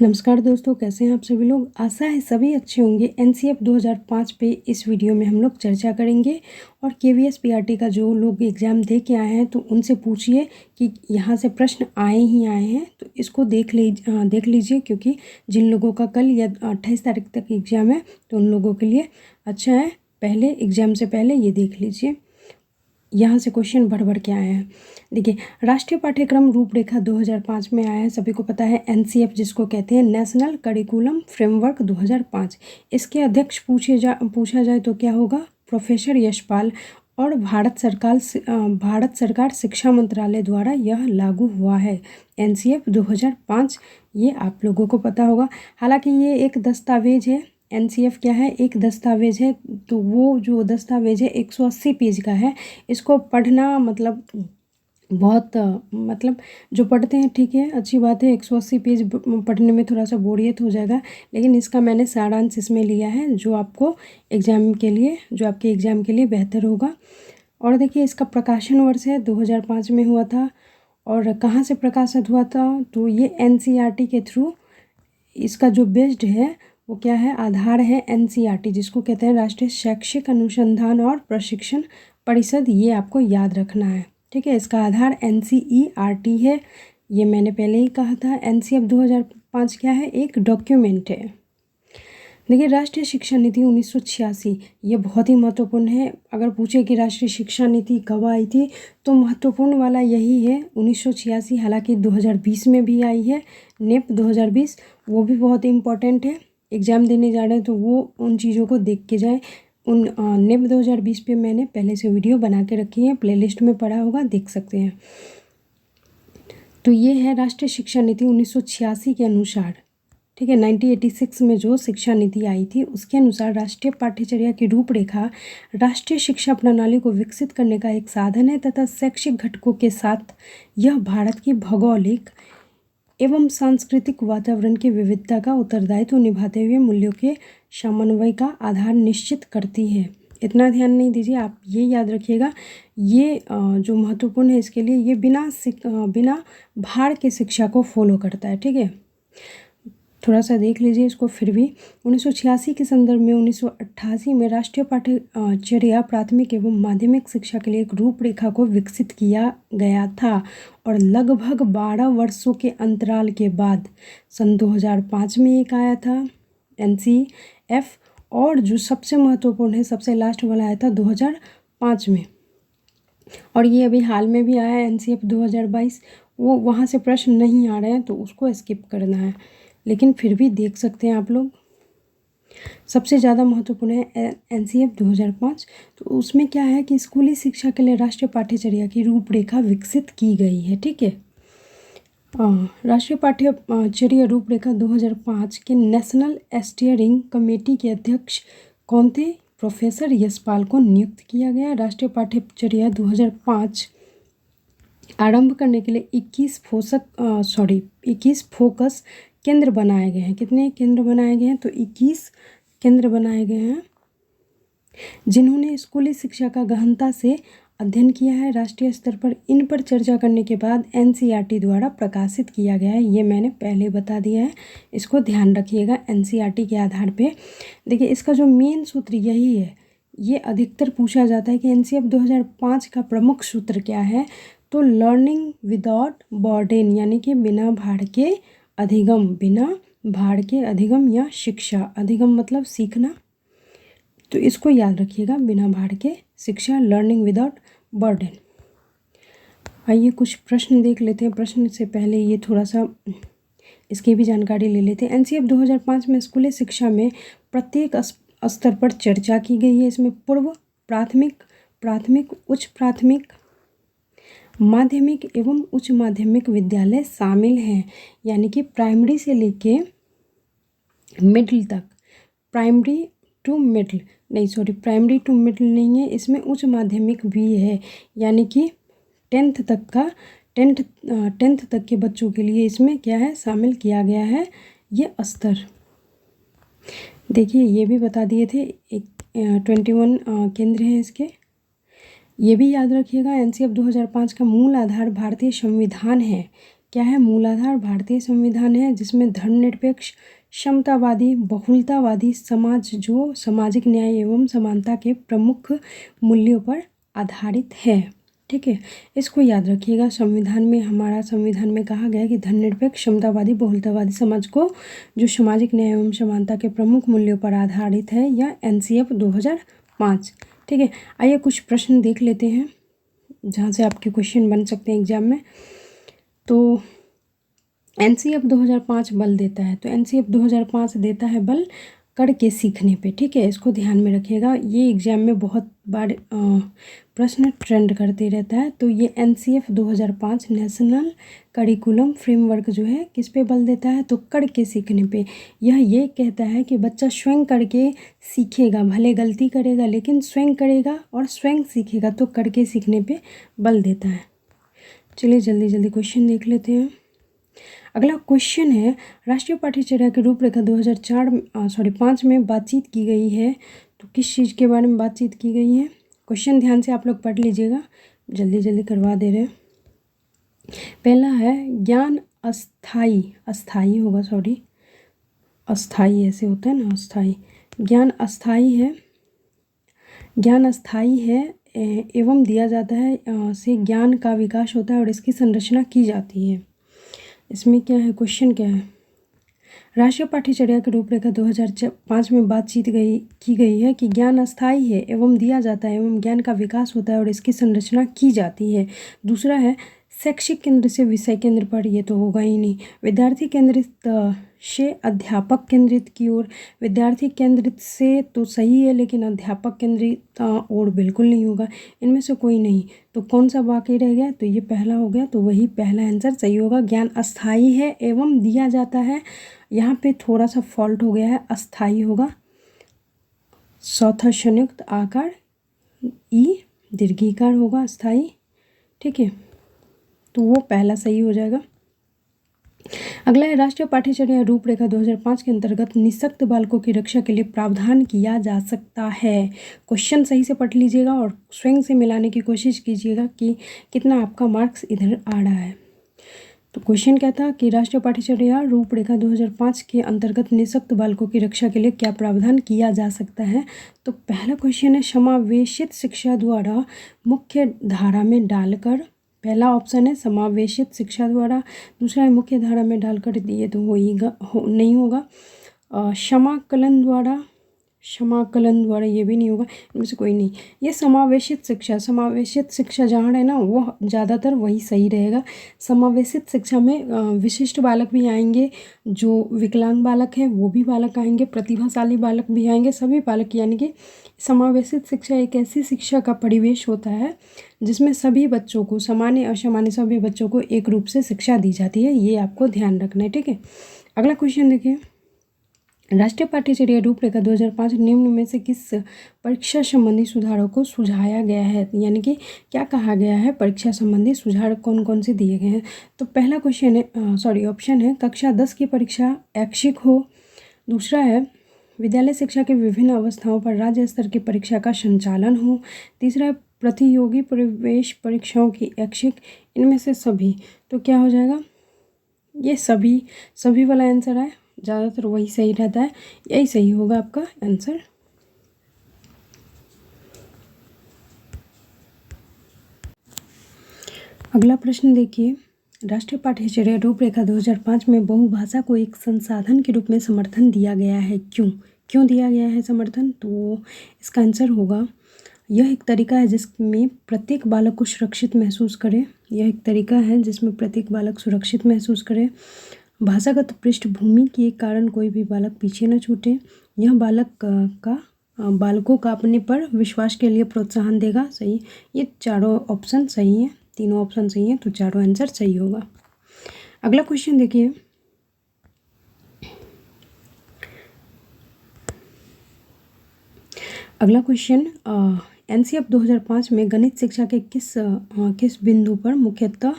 नमस्कार दोस्तों, कैसे हैं आप सभी लोग। आशा है सभी अच्छे होंगे। एनसीएफ 2005 पे इस वीडियो में हम लोग चर्चा करेंगे और केवीएस पीआरटी का जो लोग एग्ज़ाम दे के आए हैं तो उनसे पूछिए कि यहाँ से प्रश्न आए ही आए हैं, तो इसको देख लीजिए क्योंकि जिन लोगों का कल या 28 तारीख तक एग्ज़ाम है तो उन लोगों के लिए अच्छा है। पहले एग्ज़ाम से पहले ये देख लीजिए, यहाँ से क्वेश्चन भर के आए हैं। देखिए, राष्ट्रीय पाठ्यक्रम रूपरेखा 2005 में आया है, सभी को पता है। एनसीएफ जिसको कहते हैं, नेशनल करिकुलम फ्रेमवर्क 2005। इसके अध्यक्ष पूछा जाए तो क्या होगा? प्रोफेसर यशपाल। और भारत सरकार शिक्षा मंत्रालय द्वारा यह लागू हुआ है, एनसीएफ 2005। ये आप लोगों को पता होगा। हालांकि ये एक दस्तावेज है। एनसीएफ क्या है? एक दस्तावेज है। तो वो जो दस्तावेज है 180 पेज का है। इसको पढ़ना मतलब बहुत जो पढ़ते हैं ठीक है, अच्छी बात है। 180 पेज पढ़ने में थोड़ा सा बोरियत हो जाएगा, लेकिन इसका मैंने सारांश इसमें लिया है जो आपके एग्ज़ाम के लिए बेहतर होगा। और देखिए, इसका प्रकाशन वर्ष है 2005 में हुआ था। और कहाँ से प्रकाशित हुआ था? तो ये एनसीईआरटी के थ्रू इसका जो बेस्ड है वो क्या है? आधार है एनसीईआरटी, जिसको कहते हैं राष्ट्रीय शैक्षिक अनुसंधान और प्रशिक्षण परिषद। ये आपको याद रखना है, ठीक है। इसका आधार एनसीईआरटी है, ये मैंने पहले ही कहा था। एनसीएफ 2005 क्या है? एक डॉक्यूमेंट है। देखिए, राष्ट्रीय शिक्षा नीति 1986, ये बहुत ही महत्वपूर्ण है। अगर पूछे कि राष्ट्रीय शिक्षा नीति कब आई थी तो महत्वपूर्ण वाला यही है, 1986। हालांकि 2020 में भी आई है, नेप 2020, वो भी बहुत इम्पोर्टेंट है। एग्ज़ाम देने जा रहे हैं तो वो उन चीज़ों को देख के जाएँ। उन नेप 2020 पे मैंने पहले से वीडियो बना के रखी है, प्लेलिस्ट में पड़ा होगा, देख सकते हैं। तो ये है राष्ट्रीय शिक्षा नीति 1986 के अनुसार, ठीक है। 1986 में जो शिक्षा नीति आई थी उसके अनुसार राष्ट्रीय पाठ्यचर्या की रूपरेखा राष्ट्रीय शिक्षा प्रणाली को विकसित करने का एक साधन है तथा शैक्षिक घटकों के साथ यह भारत की भौगोलिक एवं सांस्कृतिक वातावरण की विविधता का उत्तरदायित्व निभाते हुए मूल्यों के समन्वय का आधार निश्चित करती है। इतना ध्यान नहीं दीजिए, आप ये याद रखिएगा। ये जो महत्वपूर्ण है इसके लिए, ये बिना भार के शिक्षा को फॉलो करता है, ठीक है। थोड़ा सा देख लीजिए इसको फिर भी। 1986 के संदर्भ में 1988 में राष्ट्रीय पाठ्यचर्या प्राथमिक एवं माध्यमिक शिक्षा के लिए एक रूपरेखा को विकसित किया गया था और लगभग 12 वर्षों के अंतराल के बाद सन 2005 में एक आया था एनसीएफ। और जो सबसे महत्वपूर्ण है, सबसे लास्ट वाला आया था 2005 में। और ये अभी हाल में भी आया है एनसीएफ 2022। वो वहाँ से प्रश्न नहीं आ रहे हैं तो उसको स्किप करना है, लेकिन फिर भी देख सकते हैं आप लोग। सबसे ज़्यादा महत्वपूर्ण है एनसीएफ 2005। तो उसमें क्या है कि स्कूली शिक्षा के लिए राष्ट्रीय पाठ्यचर्या की रूपरेखा विकसित की गई है, ठीक है। राष्ट्रीय पाठ्यचर्या रूपरेखा 2005 के नेशनल स्टीयरिंग कमेटी के अध्यक्ष कौन थे? प्रोफेसर यशपाल को नियुक्त किया गया। राष्ट्रीय पाठ्यचर्या 2005 आरंभ करने के लिए 21 फोकस केंद्र बनाए गए हैं। कितने केंद्र बनाए गए हैं? तो 21 केंद्र बनाए गए हैं, जिन्होंने स्कूली शिक्षा का गहनता से अध्ययन किया है। राष्ट्रीय स्तर पर इन पर चर्चा करने के बाद एनसीईआरटी द्वारा प्रकाशित किया गया है। ये मैंने पहले बता दिया है, इसको ध्यान रखिएगा। एनसीईआरटी के आधार पे देखिए, इसका जो मेन सूत्र यही है। ये अधिकतर पूछा जाता है कि एनसीएफ 2005 का प्रमुख सूत्र क्या है? तो लर्निंग विदाउट बर्डन, यानी कि बिना भार के अधिगम या शिक्षा। अधिगम मतलब सीखना, तो इसको याद रखिएगा, बिना भार के शिक्षा, लर्निंग विदाउट बर्डन। आइए कुछ प्रश्न देख लेते हैं। प्रश्न से पहले ये थोड़ा सा इसकी भी जानकारी ले लेते हैं। एनसीएफ 2005 में स्कूली शिक्षा में प्रत्येक स्तर पर चर्चा की गई है। इसमें पूर्व प्राथमिक, उच्च प्राथमिक, माध्यमिक एवं उच्च माध्यमिक विद्यालय शामिल हैं, यानी कि प्राइमरी से लेके मिडिल तक। प्राइमरी टू मिडिल नहीं है, इसमें उच्च माध्यमिक भी है, यानी कि 10th तक के बच्चों के लिए इसमें क्या है? शामिल किया गया है ये स्तर। देखिए, ये भी बता दिए थे, 21 केंद्र हैं इसके। ये भी याद रखिएगा, एनसीएफ 2005 का मूल आधार भारतीय संविधान है। क्या है, मूलाधार भारतीय संविधान है जिसमें धर्मनिरपेक्ष, समतावादी, बहुलतावादी समाज जो सामाजिक न्याय एवं समानता के प्रमुख मूल्यों पर आधारित है। ठीक है, इसको याद रखिएगा। संविधान में, हमारा संविधान में कहा गया है कि धर्मनिरपेक्ष, समतावादी, बहुलतावादी समाज को जो सामाजिक न्याय एवं समानता के प्रमुख मूल्यों पर आधारित है, यह NCF 2005। ठीक है, आइए कुछ प्रश्न देख लेते हैं जहाँ से आपके क्वेश्चन बन सकते हैं एग्जाम में। तो NCF 2005 बल देता है, तो NCF 2005 देता है बल करके सीखने पे। ठीक है, इसको ध्यान में रखिएगा, ये एग्जाम में बहुत बार प्रश्न ट्रेंड करते रहता है। तो ये NCF 2005 नेशनल करिकुलम फ्रेमवर्क जो है किस पे बल देता है, तो करके सीखने पे। यह ये कहता है कि बच्चा स्वयं करके सीखेगा, भले गलती करेगा लेकिन स्वयं करेगा और स्वयं सीखेगा, तो करके सीखने पे बल देता है। चलिए जल्दी जल्दी क्वेश्चन देख लेते हैं। अगला क्वेश्चन है, राष्ट्रीय पाठ्यचर्या की रूपरेखा 2005 में बातचीत की गई है, तो किस चीज़ के बारे में बातचीत की गई है। क्वेश्चन ध्यान से आप लोग पढ़ लीजिएगा, जल्दी जल्दी करवा दे रहे हैं। पहला है ज्ञान अस्थाई, अस्थाई होगा, सॉरी अस्थाई ऐसे होता है ना, अस्थाई। ज्ञान अस्थाई है, ज्ञान अस्थाई है एवं दिया जाता है से ज्ञान का विकास होता है और इसकी संरचना की जाती है। इसमें क्या है, क्वेश्चन क्या है, राष्ट्रीय पाठ्यचर्या की रूपरेखा 2005 में बातचीत की गई है कि ज्ञान अस्थाई है एवं दिया जाता है एवं ज्ञान का विकास होता है और इसकी संरचना की जाती है। दूसरा है शैक्षिक केंद्र से विषय केंद्र पर, ये तो होगा ही नहीं। विद्यार्थी केंद्रित से अध्यापक केंद्रित की ओर, विद्यार्थी केंद्रित से तो सही है लेकिन अध्यापक केंद्रित और बिल्कुल नहीं होगा, इनमें से कोई नहीं। तो कौन सा बाकी रह गया, तो ये पहला हो गया, तो वही पहला आंसर सही होगा। ज्ञान अस्थाई है एवं दिया जाता है, यहाँ पे थोड़ा सा फॉल्ट हो गया है, अस्थाई होगा। चौथा संयुक्त आकार ई दीर्घिकार होगा, अस्थाई। ठीक है, तो वो पहला सही हो जाएगा। अगला है राष्ट्रीय पाठ्यचर्या रूपरेखा 2005 के अंतर्गत निःशक्त बालकों की रक्षा के लिए प्रावधान किया जा सकता है। क्वेश्चन सही से पढ़ लीजिएगा और स्वयं से मिलाने की कोशिश कीजिएगा कि कितना आपका मार्क्स इधर आ रहा है। तो क्वेश्चन क्या था कि राष्ट्रीय पाठ्यचर्या रूपरेखा 2005 के अंतर्गत निःशक्त बालकों की रक्षा के लिए क्या प्रावधान किया जा सकता है। तो पहला क्वेश्चन है समावेशित शिक्षा द्वारा मुख्य धारा में डालकर, पहला ऑप्शन है समावेशित शिक्षा द्वारा। दूसरा है मुख्य धारा में डालकर, ये तो नहीं होगा। समाकलन द्वारा, समाकलन द्वारा ये भी नहीं होगा, इनमें से कोई नहीं। ये समावेशित शिक्षा, समावेशित शिक्षा जहाँ है ना वो ज़्यादातर वही सही रहेगा। समावेशित शिक्षा में विशिष्ट बालक भी आएंगे, जो विकलांग बालक हैं वो भी बालक आएंगे, प्रतिभाशाली बालक भी आएंगे, सभी बालक। यानी कि समावेशित शिक्षा एक ऐसी शिक्षा का परिवेश होता है जिसमें सभी बच्चों को, सामान्य असामान्य सभी बच्चों को एक रूप से शिक्षा दी जाती है, ये आपको ध्यान रखना है। ठीक है, अगला क्वेश्चन देखिए, राष्ट्रीय पाठ्यचर्या रूपरेखा 2005 निम्न में से किस परीक्षा संबंधी सुधारों को सुझाया गया है, यानी कि क्या कहा गया है, परीक्षा संबंधी सुधार कौन कौन से दिए गए हैं। तो पहला क्वेश्चन है, ऑप्शन है कक्षा 10 की परीक्षा ऐच्छिक हो। दूसरा है विद्यालय शिक्षा के विभिन्न अवस्थाओं पर राज्य स्तर की परीक्षा का संचालन हो। तीसरा है प्रतियोगी प्रवेश परीक्षाओं की ऐच्छिक, इनमें से सभी। तो क्या हो जाएगा, ये सभी वाला आंसर है, ज़्यादातर वही सही रहता है, यही सही होगा आपका आंसर। अगला प्रश्न देखिए, राष्ट्रीय पाठ्यचर्या रूपरेखा 2005 में बहुभाषा को एक संसाधन के रूप में समर्थन दिया गया है, क्यों दिया गया है समर्थन। तो इसका आंसर होगा, यह एक तरीका है जिसमें प्रत्येक बालक को सुरक्षित महसूस करे, यह एक तरीका है जिसमें प्रत्येक बालक सुरक्षित महसूस करे। भाषागत पृष्ठभूमि के कारण कोई भी बालक पीछे न छूटे, यह बालकों का अपने पर विश्वास के लिए प्रोत्साहन देगा, सही। ये चारों ऑप्शन सही हैं, तीनों ऑप्शन सही हैं, तो चारों आंसर सही होगा। अगला क्वेश्चन देखिए, अगला क्वेश्चन NCF 2005 में गणित शिक्षा के किस बिंदु पर मुख्यतः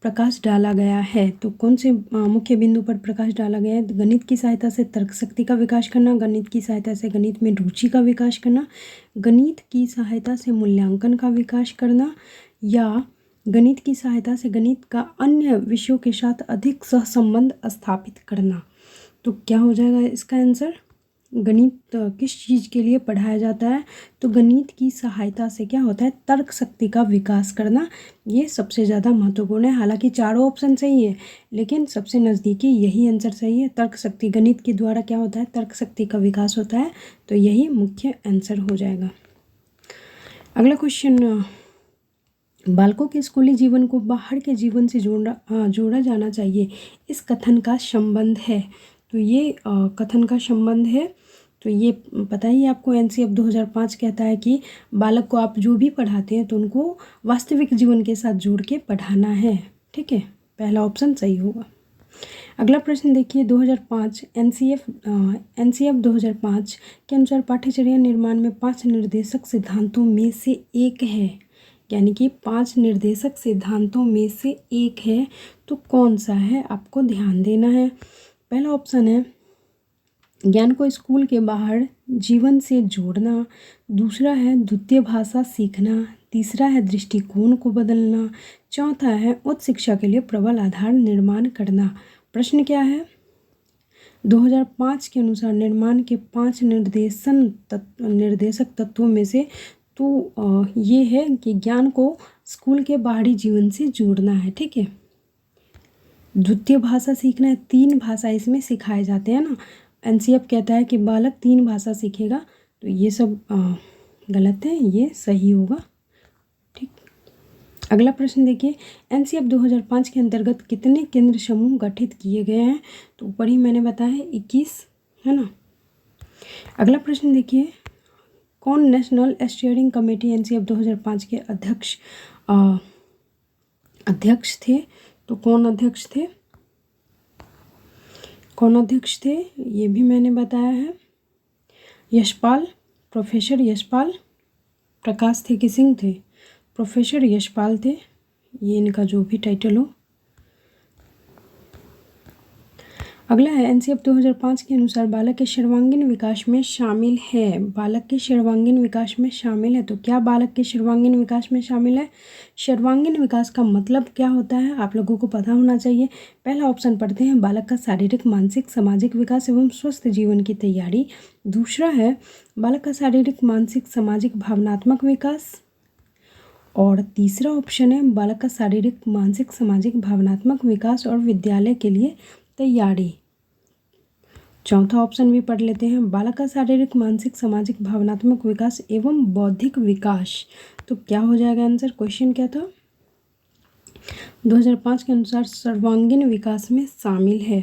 प्रकाश डाला गया है। तो कौन से मुख्य बिंदु पर प्रकाश डाला गया है, गणित की सहायता से तर्क शक्ति का विकास करना, गणित की सहायता से गणित में रुचि का विकास करना, गणित की सहायता से मूल्यांकन का विकास करना, या गणित की सहायता से गणित का अन्य विषयों के साथ अधिक सहसंबंध स्थापित करना। तो क्या हो जाएगा इसका आंसर? गणित किस चीज़ के लिए पढ़ाया जाता है? तो गणित की सहायता से क्या होता है? तर्क शक्ति का विकास करना। ये सबसे ज़्यादा महत्वपूर्ण है। हालांकि चारों ऑप्शन सही है, लेकिन सबसे नज़दीकी यही आंसर सही है। तर्क शक्ति, गणित के द्वारा क्या होता है? तर्क शक्ति का विकास होता है, तो यही मुख्य आंसर हो जाएगा। अगला क्वेश्चन, बालकों के स्कूली जीवन को बाहर के जीवन से जोड़ा जाना चाहिए, इस कथन का संबंध है। तो ये कथन का संबंध है, तो ये पता ही आपको एनसीएफ 2005 कहता है कि बालक को आप जो भी पढ़ाते हैं तो उनको वास्तविक जीवन के साथ जोड़ के पढ़ाना है। ठीक है, पहला ऑप्शन सही होगा। अगला प्रश्न देखिए, 2005 एनसीएफ 2005 के अनुसार पाठ्यचर्या निर्माण में 5 निर्देशक सिद्धांतों में से एक है, यानी कि 5 निर्देशक सिद्धांतों में से एक है, तो कौन सा है? आपको ध्यान देना है। पहला ऑप्शन है ज्ञान को स्कूल के बाहर जीवन से जोड़ना, दूसरा है द्वितीय भाषा सीखना, तीसरा है दृष्टिकोण को बदलना, चौथा है उच्च शिक्षा के लिए प्रबल आधार निर्माण करना। प्रश्न क्या है? 2005 के अनुसार निर्माण के 5 निर्देशक तत्वों में से तो ये है कि ज्ञान को स्कूल के बाहरी जीवन से जोड़ना है। ठीक है, द्वितीय भाषा सीखना है, 3 भाषा इसमें सिखाए जाते हैं ना। एनसीएफ कहता है कि बालक 3 भाषा सीखेगा, तो ये सब गलत है, ये सही होगा। ठीक, अगला प्रश्न देखिए, एनसीएफ 2005 के अंतर्गत कितने केंद्र समूह गठित किए गए हैं? तो ऊपर ही मैंने बताया है 21, है ना। अगला प्रश्न देखिए, कौन नेशनल स्टीयरिंग कमेटी एनसीएफ 2005 के अध्यक्ष थे? तो कौन अध्यक्ष थे? ये भी मैंने बताया है। यशपाल, प्रोफेसर यशपाल प्रकाश थे कि सिंह थे? प्रोफेसर यशपाल थे, ये इनका जो भी टाइटल हो। अगला है, एनसीएफ 2005 के अनुसार बालक के सर्वांगीण विकास में शामिल है। बालक के सर्वांगीण विकास में शामिल है, तो क्या बालक के सर्वांगीण विकास में शामिल है? सर्वांगीण विकास का मतलब क्या होता है आप लोगों को पता होना चाहिए। पहला ऑप्शन पढ़ते हैं, बालक का शारीरिक, मानसिक, सामाजिक विकास एवं स्वस्थ जीवन की तैयारी। दूसरा है बालक का शारीरिक, मानसिक, सामाजिक, भावनात्मक विकास। और तीसरा ऑप्शन है बालक का शारीरिक, मानसिक, सामाजिक, भावनात्मक विकास और विद्यालय के लिए तैयारी। चौथा ऑप्शन भी पढ़ लेते हैं, बालक का शारीरिक, मानसिक, सामाजिक, भावनात्मक विकास एवं बौद्धिक विकास। तो क्या हो जाएगा आंसर? क्वेश्चन क्या था? 2005 के अनुसार सर्वांगीण विकास में शामिल है।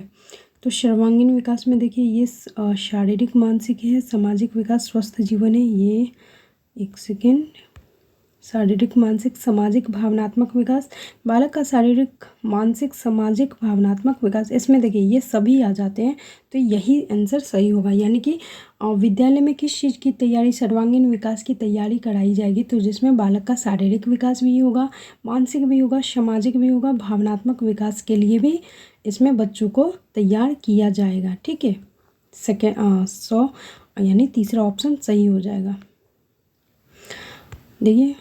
तो सर्वांगीण विकास में देखिए, ये शारीरिक, मानसिक है, सामाजिक विकास, स्वस्थ जीवन है। ये एक सेकेंड, शारीरिक, मानसिक, सामाजिक, भावनात्मक विकास, बालक का शारीरिक, मानसिक, सामाजिक, भावनात्मक विकास, इसमें देखिए ये सभी आ जाते हैं, तो यही आंसर सही होगा। यानी कि विद्यालय में किस चीज़ की तैयारी, सर्वांगीण विकास की तैयारी कराई जाएगी, तो जिसमें बालक का शारीरिक विकास भी होगा, मानसिक भी होगा, सामाजिक भी होगा, भावनात्मक विकास के लिए भी इसमें बच्चों को तैयार किया जाएगा। ठीक है, यानी तीसरा ऑप्शन सही हो जाएगा। देखिए,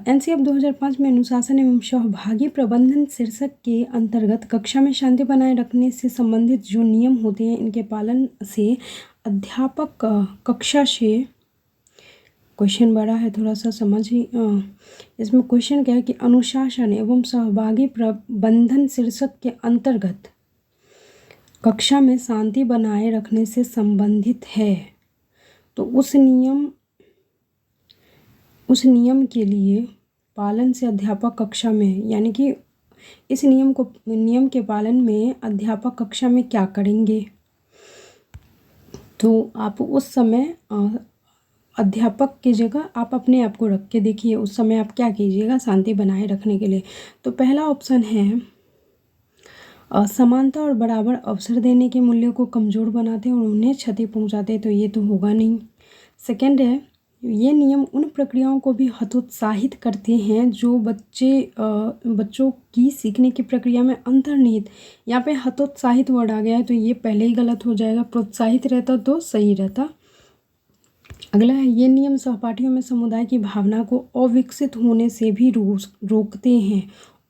एनसीएफ 2005 में अनुशासन एवं सहभागी प्रबंधन शीर्षक के अंतर्गत कक्षा में शांति बनाए रखने से संबंधित जो नियम होते हैं, इनके पालन से अध्यापक कक्षा से, क्वेश्चन बड़ा है थोड़ा सा समझ ही, इसमें क्वेश्चन क्या है कि अनुशासन एवं सहभागी प्रबंधन शीर्षक के अंतर्गत कक्षा में शांति बनाए रखने से संबंधित है। तो उस नियम के लिए पालन से अध्यापक कक्षा में, यानी कि इस नियम के पालन में अध्यापक कक्षा में क्या करेंगे, तो आप उस समय अध्यापक की जगह आप अपने आप को रख के देखिए, उस समय आप क्या कीजिएगा शांति बनाए रखने के लिए। तो पहला ऑप्शन है समानता और बराबर अवसर देने के मूल्यों को कमज़ोर बनाते हैं और उन्हें क्षति पहुंचाते, तो ये तो होगा नहीं। सेकंड है, ये नियम उन प्रक्रियाओं को भी हतोत्साहित करते हैं जो बच्चों की सीखने की प्रक्रिया में अंतर्निहित, यहाँ पे हतोत्साहित वर्ड आ गया है, तो ये पहले ही गलत हो जाएगा, प्रोत्साहित रहता तो सही रहता। अगला है, ये नियम सहपाठियों में समुदाय की भावना को अविकसित होने से भी रोकते हैं।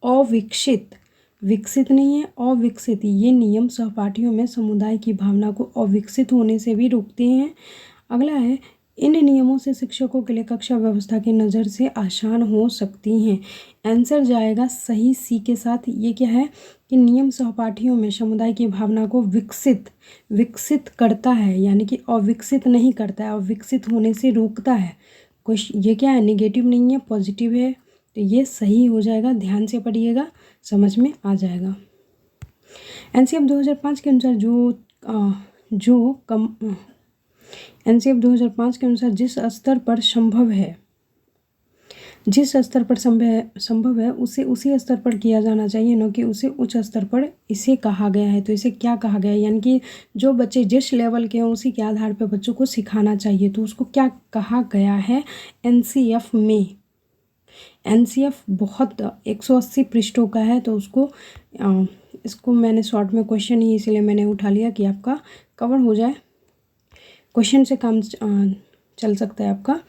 अविकसित, विकसित नहीं है, अविकसित। ये नियम सहपाठियों में समुदाय की भावना को अविकसित होने से भी रोकते हैं। अगला है, इन नियमों से शिक्षकों के लिए कक्षा व्यवस्था की नज़र से आसान हो सकती हैं। आंसर जाएगा सही सी के साथ। ये क्या है कि नियम सहपाठियों में समुदाय की भावना को विकसित करता है, यानी कि अविकसित नहीं करता है, अविकसित होने से रोकता है। ये क्या है, निगेटिव नहीं है, पॉजिटिव है, तो ये सही हो जाएगा। ध्यान से पढ़िएगा, समझ में आ जाएगा। एनसीएफ 2005 के अनुसार एनसीएफ 2005 के अनुसार जिस स्तर पर संभव है उसे उसी स्तर पर किया जाना चाहिए, न कि उसे उच्च स्तर पर इसे कहा गया है। तो इसे क्या कहा गया है, यानी कि जो बच्चे जिस लेवल के हैं उसी के आधार पर बच्चों को सिखाना चाहिए। तो उसको क्या कहा गया है एनसीएफ में। एनसीएफ बहुत 180 पृष्ठों का है, तो इसको मैंने शॉर्ट में क्वेश्चन ही इसलिए मैंने उठा लिया कि आपका कवर हो जाए, क्वेश्चन से काम चल सकता है आपका।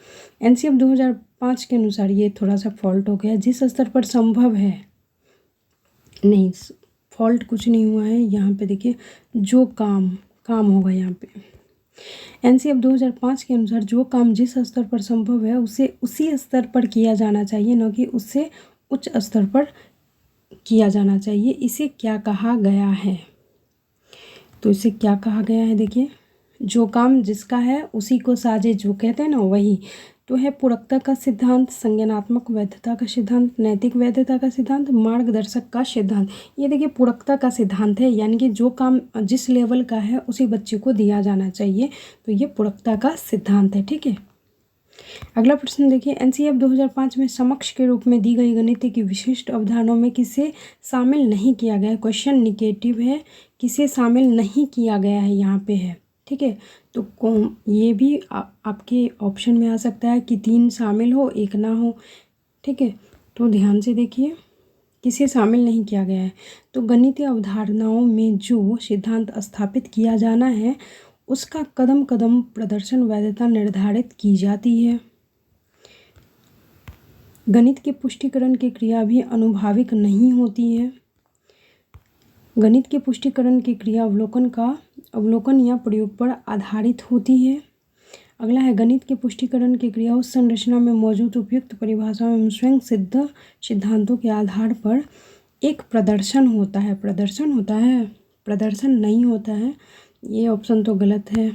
एनसीएफ 2005 के अनुसार ये थोड़ा सा फॉल्ट हो गया, जिस स्तर पर संभव है, नहीं फॉल्ट कुछ नहीं हुआ है यहाँ पे। देखिए जो काम होगा यहाँ पे, एनसीएफ 2005 के अनुसार जो काम जिस स्तर पर संभव है उसे उसी स्तर पर किया जाना चाहिए, न कि उससे उच्च स्तर पर किया जाना चाहिए। इसे क्या कहा गया है, तो इसे क्या कहा गया है, देखिए जो काम जिसका है उसी को साजे, जो कहते हैं ना वही। तो है पूरकता का सिद्धांत, संज्ञानात्मक वैधता का सिद्धांत, नैतिक वैधता का सिद्धांत, मार्गदर्शक का सिद्धांत। ये देखिए पूरकता का सिद्धांत है, यानी कि जो काम जिस लेवल का है उसी बच्चे को दिया जाना चाहिए। तो ये पूरकता का सिद्धांत है, ठीक है। अगला प्रश्न देखिए, एनसीएफ 2005 में समक्ष के रूप में दी गई गणित की विशिष्ट अवधारणाओं में किसे शामिल नहीं किया गया है। क्वेश्चन निगेटिव है, किसे शामिल नहीं किया गया है यहाँ पे है, ठीक है। तो ये भी आपके ऑप्शन में आ सकता है कि 3 शामिल हो 1 ना हो, ठीक है। तो ध्यान से देखिए किसे शामिल नहीं किया गया है। तो गणितीय अवधारणाओं में जो सिद्धांत स्थापित किया जाना है उसका कदम कदम प्रदर्शन वैधता निर्धारित की जाती है। गणित के पुष्टिकरण की क्रिया भी अनुभाविक नहीं होती है। गणित के पुष्टिकरण की क्रिया अवलोकन या प्रयोग पर आधारित होती है। अगला है, गणित के पुष्टिकरण की क्रिया उस संरचना में मौजूद उपयुक्त परिभाषाओं एवं स्वयं सिद्ध सिद्धांतों के आधार पर एक प्रदर्शन होता है। प्रदर्शन नहीं होता है, ये ऑप्शन तो गलत है।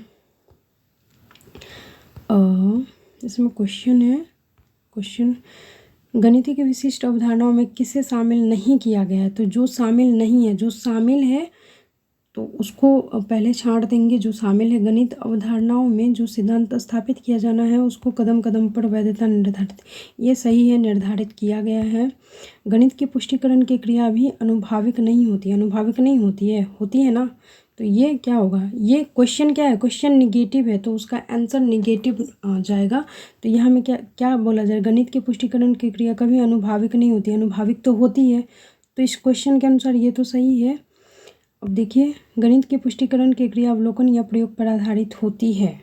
इसमें क्वेश्चन गणित की विशिष्ट अवधारणाओं में किसे शामिल नहीं किया गया है। तो जो शामिल नहीं है, जो शामिल है तो उसको पहले छांट देंगे। जो शामिल है गणित अवधारणाओं में जो सिद्धांत स्थापित किया जाना है उसको कदम कदम पर वैधता निर्धारित, ये सही है, निर्धारित किया गया है। गणित की पुष्टिकरण की क्रिया भी अनुभाविक नहीं होती है, होती है ना। तो ये क्या होगा, ये क्वेश्चन क्या है, क्वेश्चन निगेटिव है, तो उसका आंसर निगेटिव आ जाएगा। तो यहाँ में क्या बोला जाए, गणित के पुष्टिकरण की क्रिया कभी अनुभाविक नहीं होती, अनुभाविक तो होती है। तो इस क्वेश्चन के अनुसार ये तो सही है। अब देखिए, गणित के पुष्टिकरण की क्रिया अवलोकन या प्रयोग पर आधारित होती है,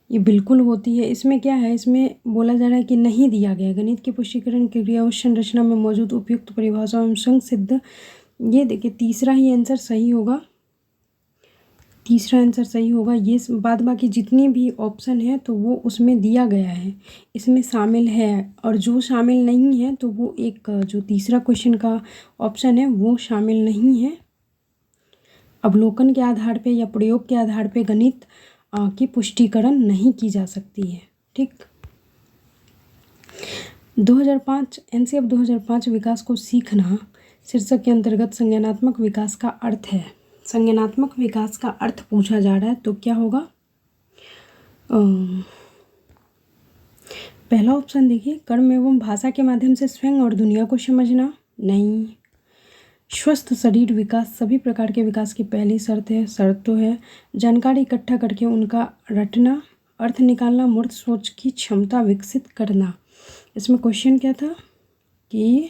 ये बिल्कुल होती है। इसमें क्या है, इसमें बोला जा रहा है कि नहीं दिया गया गणित के पुष्टिकरण की क्रिया उस संरचना में मौजूद उपयुक्त परिभाषाओं एवं स्वयं सिद्ध। ये देखिए तीसरा ही आंसर सही होगा, ये बाद बाकी जितनी भी ऑप्शन है तो वो उसमें दिया गया है, इसमें शामिल है। और जो शामिल नहीं है तो वो एक जो तीसरा क्वेश्चन का ऑप्शन है वो शामिल नहीं है। अवलोकन के आधार पे या प्रयोग के आधार पे गणित की पुष्टिकरण नहीं की जा सकती है, ठीक। 2005 एनसीएफ 2005 विकास को सीखना शीर्षक के अंतर्गत संज्ञानात्मक विकास का अर्थ है। संज्ञानात्मक विकास का अर्थ पूछा जा रहा है, तो क्या होगा, पहला ऑप्शन देखिए, कर्म एवं भाषा के माध्यम से स्वयं और दुनिया को समझना, नहीं। स्वस्थ शरीर विकास सभी प्रकार के विकास की पहली शर्त तो है। जानकारी इकट्ठा करके उनका रटना, अर्थ निकालना, मूर्त सोच की क्षमता विकसित करना। इसमें क्वेश्चन क्या था कि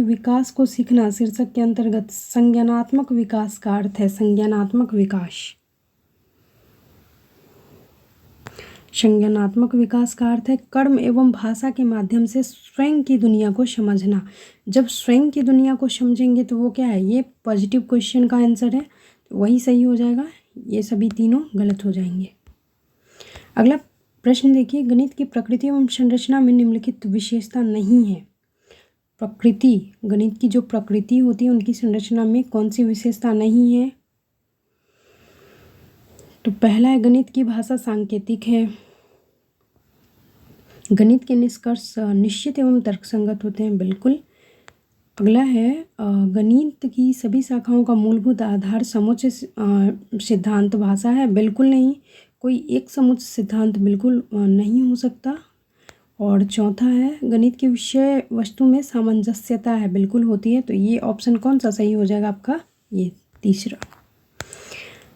विकास को सीखना शीर्षक के अंतर्गत संज्ञानात्मक विकास का अर्थ है, संज्ञानात्मक विकास। संज्ञानात्मक विकास का अर्थ है कर्म एवं भाषा के माध्यम से स्वयं की दुनिया को समझना। जब स्वयं की दुनिया को समझेंगे तो वो क्या है, ये पॉजिटिव क्वेश्चन का आंसर है, तो वही सही हो जाएगा। ये सभी तीनों गलत हो जाएंगे। अगला प्रश्न देखिए, गणित की प्रकृति एवं संरचना में निम्नलिखित विशेषता नहीं है। प्रकृति, गणित की जो प्रकृति होती है उनकी संरचना में कौन सी विशेषता नहीं है? तो पहला है गणित की भाषा सांकेतिक है। गणित के निष्कर्ष निश्चित एवं तर्कसंगत होते हैं, बिल्कुल। अगला है गणित की सभी शाखाओं का मूलभूत आधार समुच्चय सिद्धांत भाषा है, बिल्कुल नहीं। कोई एक समुच्चय सिद्धांत बिल्कुल नहीं हो सकता। और चौथा है गणित के विषय वस्तु में सामंजस्यता है, बिल्कुल होती है। तो ये ऑप्शन कौन सा सही हो जाएगा आपका? ये तीसरा।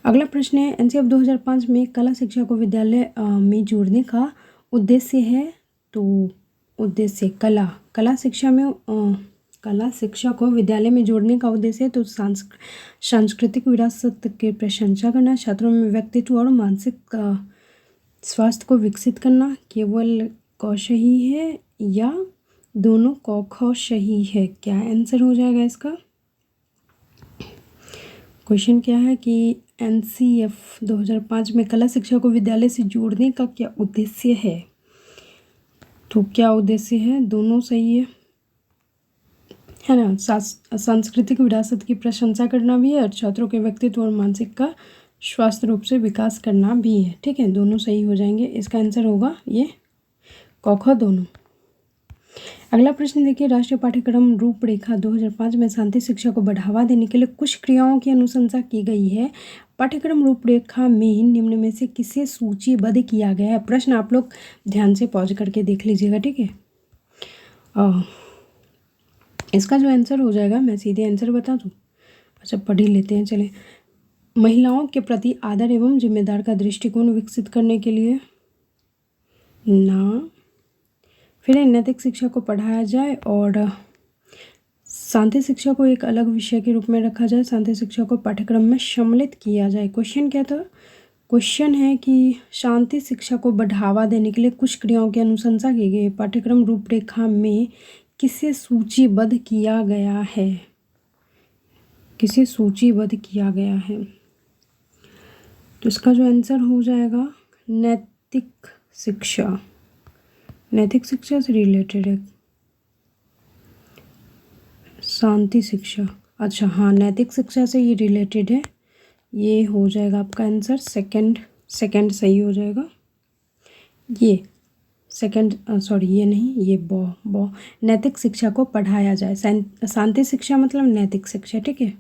अगला प्रश्न है, एनसीएफ 2005 में कला शिक्षा को विद्यालय में जोड़ने का उद्देश्य है। तो उद्देश्य कला शिक्षा को विद्यालय में जोड़ने का उद्देश्य है तो सांस्कृतिक विरासत की प्रशंसा करना, छात्रों में व्यक्तित्व और मानसिक स्वास्थ्य को विकसित करना। केवल क सही है या दोनों क ख सही है? क्या आंसर हो जाएगा इसका? क्वेश्चन क्या है कि एनसीएफ 2005 में कला शिक्षा को विद्यालय से जोड़ने का क्या उद्देश्य है? तो क्या उद्देश्य है? दोनों सही है ना। सांस्कृतिक विरासत की प्रशंसा करना भी है और छात्रों के व्यक्तित्व और मानसिक का स्वास्थ्य रूप से विकास करना भी है। ठीक है, दोनों सही हो जाएंगे। इसका आंसर होगा ये क ख दोनों। अगला प्रश्न देखिए, राष्ट्रीय पाठ्यक्रम रूपरेखा 2005 में शांति शिक्षा को बढ़ावा देने के लिए कुछ क्रियाओं की अनुशंसा की गई है। पाठ्यक्रम रूपरेखा में निम्न में से किसे सूचीबद्ध किया गया है? प्रश्न आप लोग ध्यान से पॉज करके देख लीजिएगा, ठीक है। इसका जो आंसर हो जाएगा, मैं सीधे आंसर बता दूँ? अच्छा, पढ़ ही लेते हैं, चलें। महिलाओं के प्रति आदर एवं जिम्मेदार का दृष्टिकोण विकसित करने के लिए ना, फिर नैतिक शिक्षा को पढ़ाया जाए और शांति शिक्षा को एक अलग विषय के रूप में रखा जाए, शांति शिक्षा को पाठ्यक्रम में सम्मिलित किया जाए। क्वेश्चन क्या था? क्वेश्चन है कि शांति शिक्षा को बढ़ावा देने के लिए कुछ क्रियाओं की अनुशंसा की गई। पाठ्यक्रम रूपरेखा में किसे सूचीबद्ध किया गया है? किसे सूचीबद्ध किया गया है? तो इसका जो आंसर हो जाएगा नैतिक शिक्षा। नैतिक शिक्षा से रिलेटेड है शांति शिक्षा। अच्छा हाँ, नैतिक शिक्षा से ये रिलेटेड है। ये हो जाएगा आपका आंसर सेकंड सही हो जाएगा। ये सेकंड, सॉरी ये नहीं, ये बॉ नैतिक शिक्षा को पढ़ाया जाए। शांति शिक्षा मतलब नैतिक शिक्षा, ठीक है।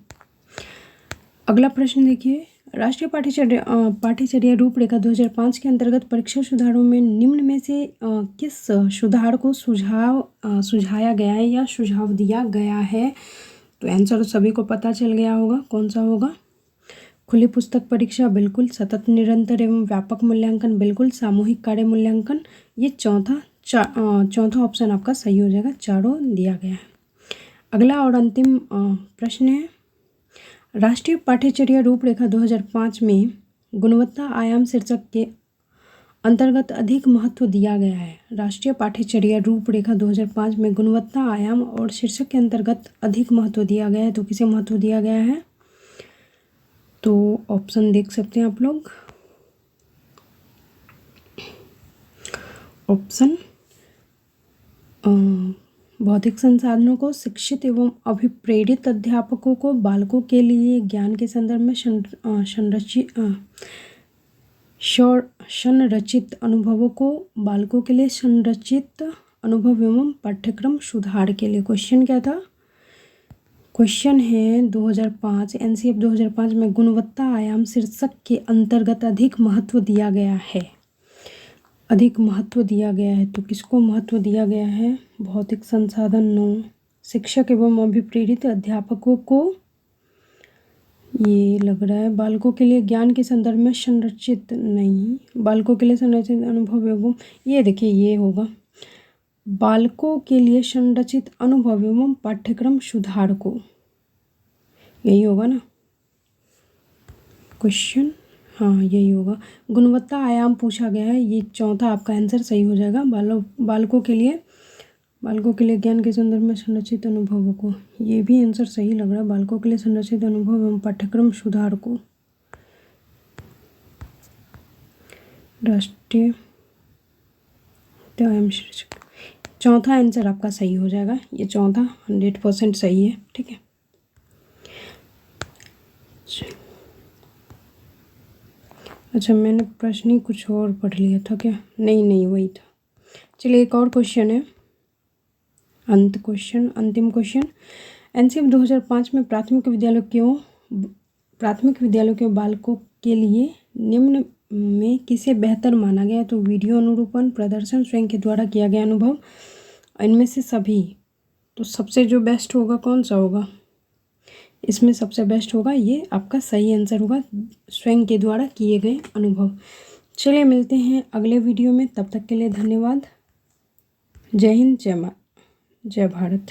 अगला प्रश्न देखिए, राष्ट्रीय पाठ्यचर्या रूपरेखा 2005 के अंतर्गत परीक्षा सुधारों में निम्न में से किस सुधार को सुझाया गया है या सुझाव दिया गया है? तो आंसर सभी को पता चल गया होगा, कौन सा होगा? खुली पुस्तक परीक्षा बिल्कुल, सतत निरंतर एवं व्यापक मूल्यांकन बिल्कुल, सामूहिक कार्य मूल्यांकन। ये चौथा ऑप्शन आपका सही हो जाएगा, चारों दिया गया है। अगला और अंतिम प्रश्न है, राष्ट्रीय पाठ्यचर्या रूपरेखा 2005 में गुणवत्ता आयाम शीर्षक के अंतर्गत अधिक महत्व दिया गया है। राष्ट्रीय पाठ्यचर्या रूपरेखा 2005 में गुणवत्ता आयाम और शीर्षक के अंतर्गत अधिक महत्व दिया गया है, तो किसे महत्व दिया गया है? तो ऑप्शन देख सकते हैं आप लोग। ऑप्शन भौतिक संसाधनों को, शिक्षित एवं अभिप्रेरित अध्यापकों को, बालकों के लिए ज्ञान के संदर्भ में संरचित अनुभवों को, बालकों के लिए संरचित अनुभव एवं पाठ्यक्रम सुधार के लिए। क्वेश्चन क्या था? क्वेश्चन है 2005 एनसीएफ 2005 में गुणवत्ता आयाम शीर्षक के अंतर्गत अधिक महत्व दिया गया है। अधिक महत्व दिया गया है तो किसको महत्व दिया गया है? भौतिक संसाधन 9, शिक्षक एवं अभिप्रेरित अध्यापकों को, ये लग रहा है बालकों के लिए ज्ञान के संदर्भ में संरचित नहीं, बालकों के लिए संरचित अनुभव एवं, ये देखिए ये होगा बालकों के लिए संरचित अनुभव एवं पाठ्यक्रम सुधार को, यही होगा ना क्वेश्चन? हाँ यही होगा। गुणवत्ता आयाम पूछा गया है, ये चौथा आपका आंसर सही हो जाएगा। बालकों के लिए ज्ञान के संदर्भ में संरचित अनुभवों को, ये भी आंसर सही लग रहा है। बालकों के लिए संरचित अनुभव एवं पाठ्यक्रम सुधार को, राष्ट्रीय व्यायाम शीर्षक, चौथा आंसर आपका सही हो जाएगा। ये चौथा 100% सही है, ठीक है। अच्छा, मैंने प्रश्न ही कुछ और पढ़ लिया था क्या? नहीं वही था। चलिए एक और क्वेश्चन है, अंतिम क्वेश्चन। एनसीएफ 2005 में प्राथमिक विद्यालयों के बालकों के लिए निम्न में किसे बेहतर माना गया? तो वीडियो अनुरूपण, प्रदर्शन, स्वयं के द्वारा किया गया अनुभव, इनमें से सभी। तो सबसे जो बेस्ट होगा कौन सा होगा? इसमें सबसे बेस्ट होगा, ये आपका सही आंसर होगा, स्वयं के द्वारा किए गए अनुभव। चलिए मिलते हैं अगले वीडियो में, तब तक के लिए धन्यवाद। जय हिंद, जय भारत।